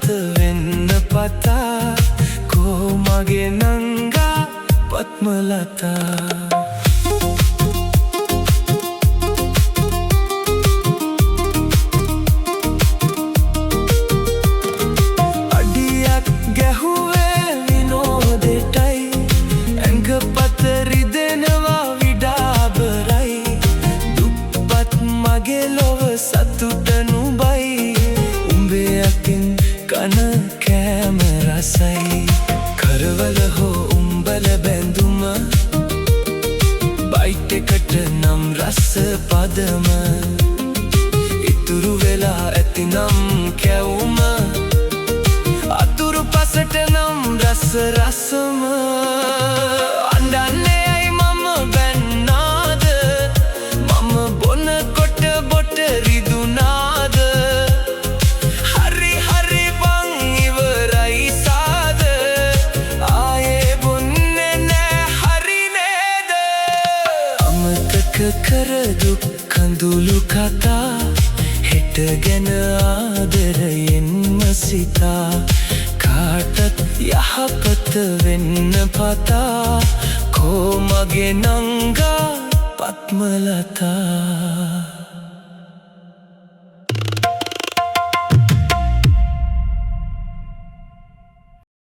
යහපත වෙන්න පතා කෝ මගේ නංගා පත්මලතා සතුට නුඹයි උඹේ අතින් කන කෑම රසයි කරවල හෝ උඹල බැඳුම බයිට් එකට නම් රස පදම ඉතුරු වෙලා ඇතිනම් කැවුම අතුරු පසට නම් රස රසම අඬන්නේ ඇයි මම බැන්නාද මම බොන කොට බොට රිදුනාද හරි හරි බං ඉවරයි සාද ආයේ බොන්නේ නෑ හරි නේද අමතක කර දුක් කඳුළු කතා හෙට ගැන ආදරයෙන්ම සිතා කාටත් යහපත වෙන්න පතා කෝ මගේ නංගා පත්මලතා